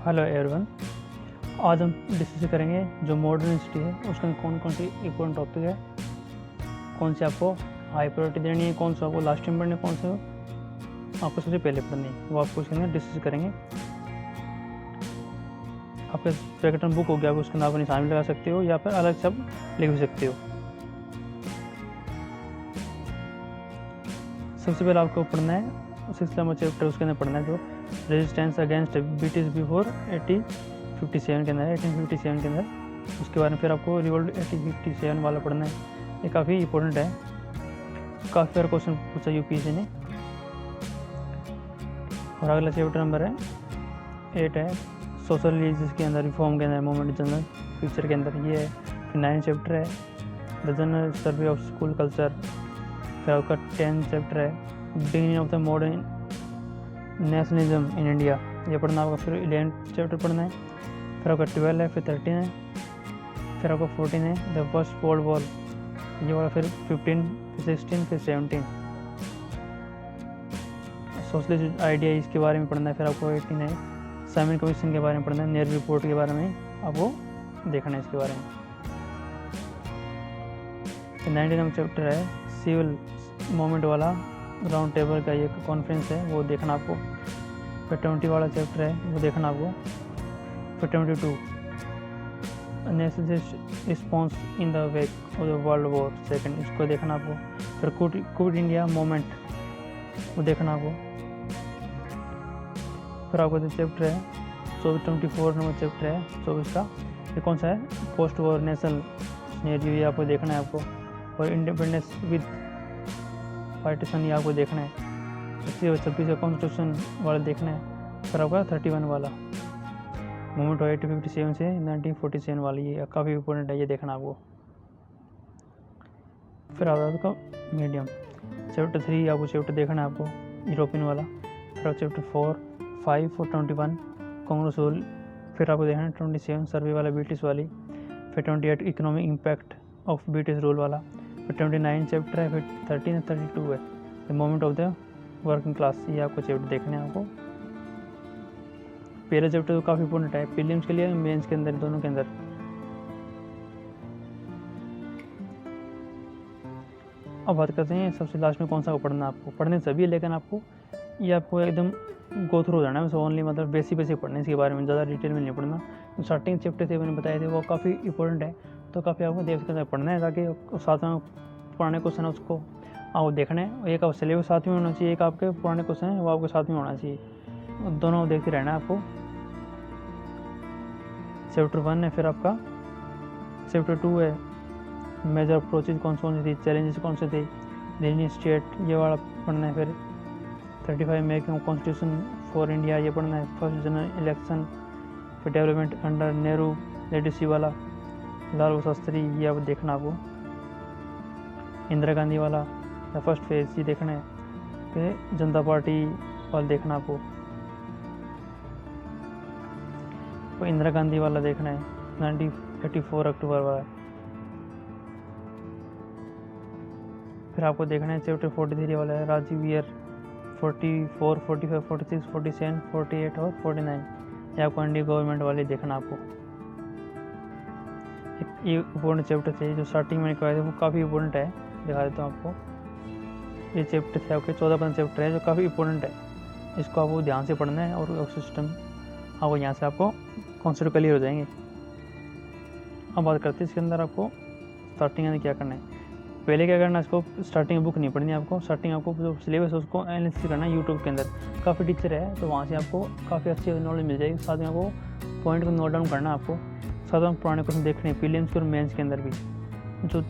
Hello everyone. आज हम discuss करेंगे जो मॉडर्न हिस्ट्री है उसके अंदर कौन कौन सी इम्पोर्टेंट टॉपिक है, कौन से आपको हाई प्रायोरिटी देनी है, कौन सा आपको लास्ट टाइम पढ़ने, कौन से आपको सबसे पहले पढ़नी है, वो आपको उसके अंदर डिस्कस करेंगे। आपके पैकेट में बुक हो गया, उसके अंदर आप निशान भी लगा सकते हो या फिर अलग सब लिख भी सकते हो। सबसे पहले आपको पढ़ना है 6th नंबर चैप्टर, उसके अंदर पढ़ना है जो रेजिस्टेंस अगेंस्ट ब्रिटिश बिफोर 1857 के अंदर है, 1857 के अंदर उसके बारे में। फिर आपको रिवोल्ट 1857 वाला पढ़ना है, ये काफ़ी इंपॉर्टेंट है, काफ़ी बार क्वेश्चन पूछा यूपीएससी ने। और अगला चैप्टर नंबर है 8 है सोशल रिलीजियस के अंदर, रिफॉर्म के अंदर, मूवमेंट जनरल फ्यूचर के अंदर ये है। फिर 9 चैप्टर है the general survey of school culture. फिर आपका 10 चैप्टर है beginning of the modern nationalism in India, ये पढ़ना होगा। फिर 11 चैप्टर पढ़ना है। फिर आपका 12 है, फिर 13 है, फिर आपका 14 है द फर्स्ट वर्ल्ड वॉर, ये वाला। फिर 15, फिर 16, फिर 17 सोशलिस्ट आइडिया, इसके बारे में पढ़ना है। फिर आपको 18 है साइमन कमीशन के बारे में पढ़ना है, नेहरू रिपोर्ट के बारे में आपको देखना है इसके बारे में। फिर 19 नंबर चैप्टर है सिविल मूवमेंट वाला, राउंड टेबल का ये कॉन्फ्रेंस है, वो देखना आपको। फिर 20 वाला चैप्टर है, वो देखना आपको। फिर 22 nationalist response in the wake of the world war second, इसको देखना आपको। फिर क्विट इंडिया मूवमेंट, वो देखना आपको। फिर आपको जो चैप्टर है 24 नंबर चैप्टर है 24 का, ये कौन सा है, पोस्ट वॉर नेशनल सिनेरियो, ये आपको देखना है आपको। और इंडिपेंडेंस विद पार्टीशन, ये आपको देखना है। 26 का कॉन्स्टिट्यूशन वाला देखना है। फिर आपका 31 वाला मूवमेंट 1857 से 1947 वाली, ये काफ़ी इंपॉर्टेंट है, ये देखना आपको। फिर आपका मीडियम चैप्टर 3 आपको चैप्टर देखना है आपको, यूरोपियन वाला। फिर चैप्टर 4, 5 और 21 कांग्रेस रूल। फिर आपको देखना है 27 सर्वे वाला ब्रिटिश वाली। फिर 28 economic impact of British rule वाला। फिर 29 चैप्टर है। फिर 13 और 32 है the movement of the working class, ये आपको चैप्टर देखने हैं आपको। पहला चैप्टर तो काफ़ी इंपॉर्टेंट है प्रीलिम्स के लिए, मेंस के अंदर, दोनों के अंदर। अब बात करते हैं सबसे लास्ट में कौन सा को पढ़ना है आपको। पढ़ने सभी है, लेकिन आपको ये आपको एकदम गो थ्रू हो जाना है, बस ओनली मतलब बेसिक पढ़ने, इसके बारे में ज़्यादा डिटेल में नहीं पढ़ना। तो स्टार्टिंग चैप्टर थे मैंने बताए थे, वो काफ़ी इंपॉर्टेंट है, तो काफ़ी आपको देख के पढ़ना है, ताकि साथ में पुराने क्वेश्चन है उसको आपको देखना है। एक आप सिलेबस साथ में होना चाहिए, एक आपके पुराने क्वेश्चन है वो आपके साथ में होना चाहिए, दोनों देखते रहना है आपको। चैप्टर 1 है, फिर आपका चैप्टर 2 है मेजर अप्रोचेज, कौन सी थी, चैलेंजेस कौन से थे, इंडियन स्टेट, ये वाला पढ़ना है। फिर 35 मेकिंग कॉन्स्टिट्यूशन फॉर इंडिया, ये पढ़ना है। फर्स्ट जनरल इलेक्शन, फिर डेवलपमेंट अंडर नेहरू लेडिसी वाला, लाल बहादुर शास्त्री, ये अब देखना आपको। इंदिरा गांधी वाला द फर्स्ट फेज, ये देखना है। फिर जनता पार्टी वाला देखना आपको, तो इंदिरा गांधी वाला देखना है 1984 अक्टूबर वाला। फिर आपको देखना है चैप्टर 43 वाला है राजीव ईयर 44, 45, 46, 47, 48 और 49, ये आपको इंडिया गवर्नमेंट वाले देखना आपको। ये इंपॉर्टेंट चैप्टर थे जो स्टार्टिंग में करवाए थे, वो काफ़ी इंपॉर्टेंट है, दिखा देता हूँ आपको। ये चैप्टर थे आपके 14-15 चैप्टर है जो काफ़ी इंपॉर्टेंट है, इसको आपको ध्यान से पढ़ना है और सिस्टम आपको यहाँ से आपको कॉन्सेप्ट क्लियर हो जाएंगे। अब बात करते हैं इसके अंदर आपको स्टार्टिंग में क्या करना है। पहले क्या करना है, इसको स्टार्टिंग में बुक नहीं पढ़नी है आपको, स्टार्टिंग आपको जो सिलेबस है उसको एनालिसिस करना है यूट्यूब के अंदर, काफ़ी टीचर है तो वहाँ से आपको काफ़ी अच्छी नॉलेज मिल जाएगी। साथ में आपको पॉइंट को नोट डाउन करना है आपको, साथ में पुराने क्वेश्चन देखने हैं प्रीलिम्स के और मेंस के अंदर भी, जो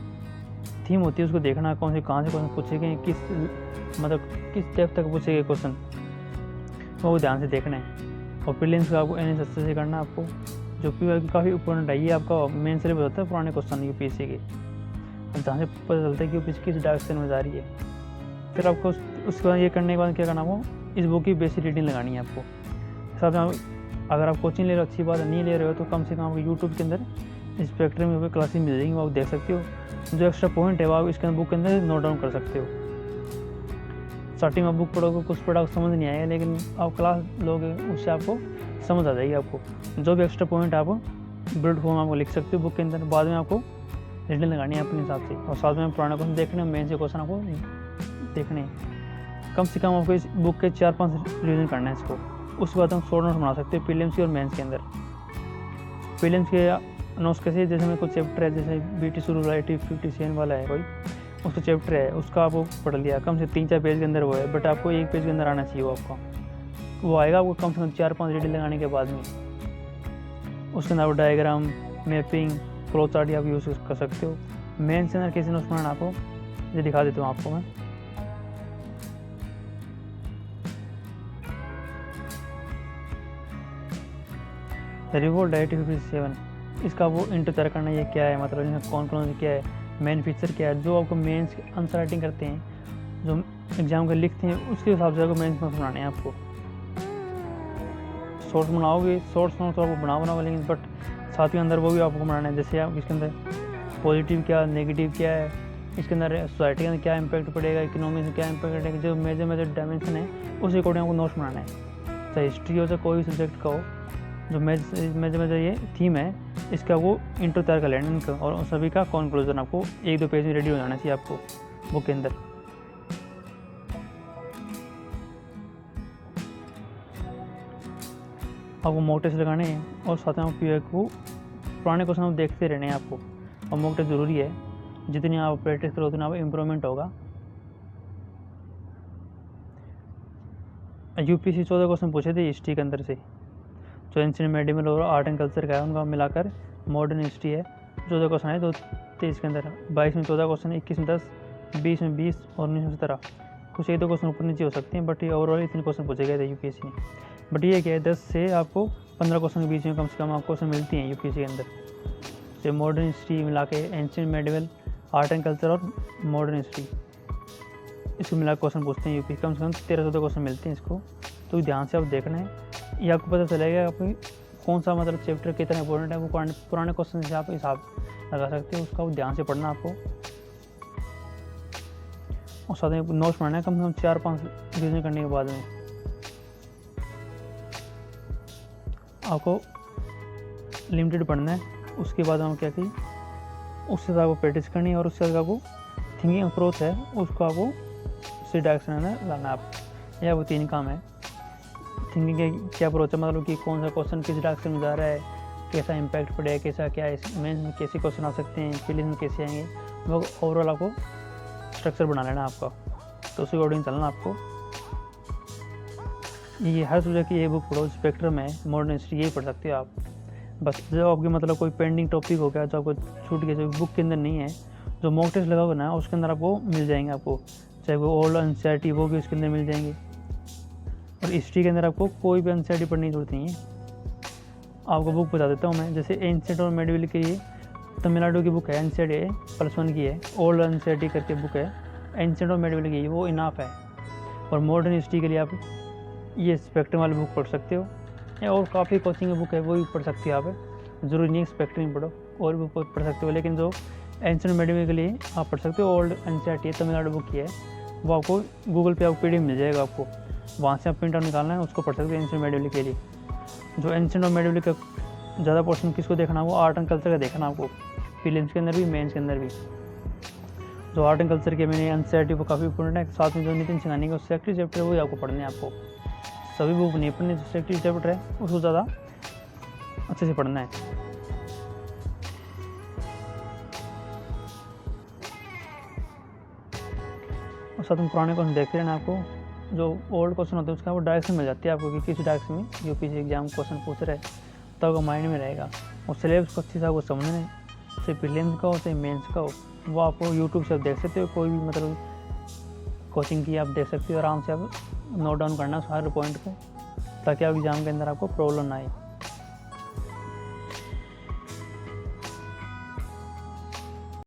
थीम होती है उसको देखना, कौन से कहाँ से क्वेश्चन पूछेंगे, किस टाइप तक पूछेंगे क्वेश्चन, वो ध्यान से देखना है। और प्रीलिम्स का आपको एनालिसिस अच्छे से करना है आपको, जो कि काफ़ी इंपॉर्टेंट है। ये आपका मेन सिलेबस होता है पुराने क्वेश्चन यूपीएससी के, जहाँ से पता चलता है कि यूपीएससी किस डायरेक्शन में जा रही है। फिर आपको उसके बाद ये करने के बाद क्या करना, आपको इस बुक की बेसिक रीडिंग लगानी है आपको। साथ में अगर आप कोचिंग ले रहे हो अच्छी बात है, नहीं ले रहे हो तो कम से कम आपको यूट्यूब के अंदर स्पेक्ट्रम में क्लासेस मिल जाएंगी, वो आप देख सकते हो। जो एक्स्ट्रा पॉइंट है वो आप इसके अंदर बुक के अंदर नोट डाउन कर सकते हो। स्टार्टिंग में बुक पढ़ोगे कुछ पढ़ा समझ नहीं आएगा, लेकिन आप क्लास लोगे उससे आपको समझ आ जाएगी। आपको जो भी एक्स्ट्रा पॉइंट आप बुलेट फॉर्म आपको लिख सकते हो बुक के अंदर, बाद में आपको रीडिंग लगानी है अपने हिसाब से, और साथ में पुराना क्वेश्चन देखने, मेन से क्वेश्चन आपको देखने हैं। कम से कम आपको इस बुक के 4-5 रिविजन करना है इसको। उसके बाद हम शॉर्ट नोट्स बना सकते हैं प्रीलिम्स की और मेंस के अंदर। प्रीलिम्स के नोट्स कैसे, जैसे मेरे को चैप्टर है, जैसे BT शुरू 57 वाला है कोई, उसका चैप्टर है, उसका आपको पढ़ लिया, कम से 3-4 पेज के अंदर वो है, बट आपको 1 पेज के अंदर आना चाहिए वो आएगा आपको कम से कम 4-5 रीडिंग लगाने के बाद में। उसके अंदर डायग्राम, मैपिंग, फ्लो चार्ट आप यूज़ कर सकते हो। मेन से अंदर कैसे नोट्स बनाना आपको ये दिखा देता हूँ आपको मैं। रिवोल्ट 57, इसका वो इंटर तैयार करना, ये क्या है, मतलब इसमें कौन कौन से क्या है, मेन फीचर क्या है, जो आपको मेंस आंसर राइटिंग करते हैं, जो एग्जाम के लिखते हैं, उसके हिसाब से आपको मेंस नोट्स बनाने हैं। आपको शॉर्ट्स बनाओगे, शॉर्ट्स नोट्स आपको बनाओ लेकिन बट साथ में अंदर वो भी आपको बनाना है, जैसे आप इसके अंदर पॉजिटिव क्या, नेगेटिव क्या है, इसके अंदर सोसाइटी के अंदर क्या इम्पैक्ट पड़ेगा, इकोनॉमी से क्या इम्पैक्ट पड़ेगा, जो मेजर डायमेंशन है उस अकॉर्डिंग आपको नोट्स बनाना है। चाहे हिस्ट्री हो, चाहे कोई भी सब्जेक्ट का हो, जो मेजर ये थीम है, इसका वो इंट्रो तैयार कर लेना इनका, और सभी का कंक्लूजन आपको 1-2 पेज में रेडी हो जाना चाहिए आपको बुक के अंदर। आपको मॉक टेस्ट लगाने हैं, और साथ में आप को पुराने क्वेश्चन आप देखते रहने हैं आपको, और मॉक टेस्ट ज़रूरी है। जितनी आप प्रैक्टिस करो उतना आप इम्प्रूवमेंट होगा। UPSC 14 क्वेश्चन पूछे थे हिस्ट्री के अंदर से, जो एंशिएंट मेडिवल और आर्ट एंड कल्चर का है, उनका मिलाकर मॉडर्न हिस्ट्री है। 14 क्वेश्चन है, 23 के अंदर 22 में 14 क्वेश्चन, 21 में 10, 20 में 20 और 19 में 17। कुछ 1-2 क्वेश्चन ऊपर नीचे हो सकते हैं, बट ये ओवरऑल इतने क्वेश्चन पूछे गए थे UPSC में। बट ये क्या है, 10 से आपको 15 क्वेश्चन के बीच में कम से कम आपको क्वेश्चन मिलती हैं UPSC के अंदर। जो मॉडर्न हिस्ट्री मिला के ancient medieval, art and culture और मॉडर्न हिस्ट्री, इसको मिला क्वेश्चन पूछते हैं UPSC, कम से कम 13-14 क्वेश्चन मिलते हैं इसको। तो ध्यान से आप देखना है, ये आपको पता चलेगा आपको कौन सा मतलब चैप्टर कितना इंपॉर्टेंट है। वो पुराने क्वेश्चन से आप हिसाब लगा सकते हो, उसका ध्यान से पढ़ना आपको, और साथ में नोट्स पढ़ना है कम से कम 4-5 रिविजन करने के बाद में। आपको लिमिटेड पढ़ना है, उसके बाद हम क्या कि उससे आपको प्रैक्टिस करनी है, और उससे आपको थिंकिंग अप्रोच है उसको आपको उसी डायरेक्शन में लाना है। आप यह वो 3 काम है। थिंकिंग के क्या अप्रोच है, मतलब कि कौन सा क्वेश्चन किस डायरेक्शन में जा रहा है, कैसा इम्पैक्ट पड़ेगा, कैसा क्या है, मेंस में कैसे क्वेश्चन आ सकते हैं, प्रीलिम्स में कैसे आएंगे, वो ओवरऑल आपको स्ट्रक्चर बना लेना आपका, तो उसी अकॉर्डिंग चलना आपको। ये हर सब्जेक्ट की ये बुक पढ़ो, स्पेक्ट्रम है, मॉडर्न हिस्ट्री, यही पढ़ सकते हो आप। बस जो आपके मतलब कोई पेंडिंग टॉपिक हो गया जो आपको छूट गया, जो बुक के अंदर नहीं है, जो मॉक टेस्ट लगाओगे ना उसके अंदर आपको मिल जाएंगे, आपको चाहे वो ओल्ड NCERT वो भी उसके अंदर मिल जाएंगे। और हिस्ट्री के अंदर आपको कोई भी NCERT पढ़ने की जरूरत नहीं है। आपको बुक बता देता हूँ मैं, जैसे एंशिएंट और मेडिवल के लिए तमिलनाडु की बुक है, NCERT +1 की है, ओल्ड NCERT करके बुक है एंशिएंट और मेडिवल की, वो इनाफ है। और मॉडर्न हिस्ट्री के लिए आप ये स्पेक्ट्रम वाली बुक पढ़ सकते हो, या और काफ़ी कोचिंग की बुक है वो भी पढ़ सकते हो आप। ज़रूरी नहीं है स्पेक्ट्रम पढ़ो, और भी पढ़ सकते हो, लेकिन जो एंशिएंट मेडिवल के लिए आप पढ़ सकते हो, ओल्ड NCERT है, तमिलनाडु बुक की है, वो आपको गूगल पे आपको PDF मिल जाएगा, आपको वहाँ से आप प्रिंट आउट निकालना है, उसको पढ़ सकते हो एंशिएंट मेडिवल के लिए। जो एंशिएंट और मेडिवल का ज़्यादा पोर्शन किसको देखना, वो आर्ट एंड कल्चर का देखना आपको, प्रीलिम्स के अंदर भी मेंस के अंदर भी। जो आर्ट एंड कल्चर के मैंने NCERT वो काफ़ी इंपॉर्टेंट है, साथ में जो नितिन सिंघानी का सेक्रेटरी चैप्टर है वो आपको पढ़ने हैं। आपको सभी बुक नहीं पढ़नी, जो सेक्रेटरी चैप्टर है उसको ज़्यादा अच्छे से पढ़ना है। और साथ में पुराने क्वेश्चन देखते रहना, आपको जो ओल्ड क्वेश्चन होते हैं उसका वो डायरेक्शन मिल जाती है आपको, कि किस डायरेक्शन में UPSC एग्जाम क्वेश्चन पूछ रहे हैं, तो आपको माइंड में रहेगा। और सिलेबस को अच्छे से आपको समझना है, चाहे प्रीलिम्स का हो चाहे मेंस का हो, वो आपको यूट्यूब से आप देख सकते हो, कोई भी मतलब कोचिंग की आप देख सकते हो, आराम से आप नोट डाउन करना हर पॉइंट को, ताकि आप एग्ज़ाम के अंदर आपको प्रॉब्लम ना आए।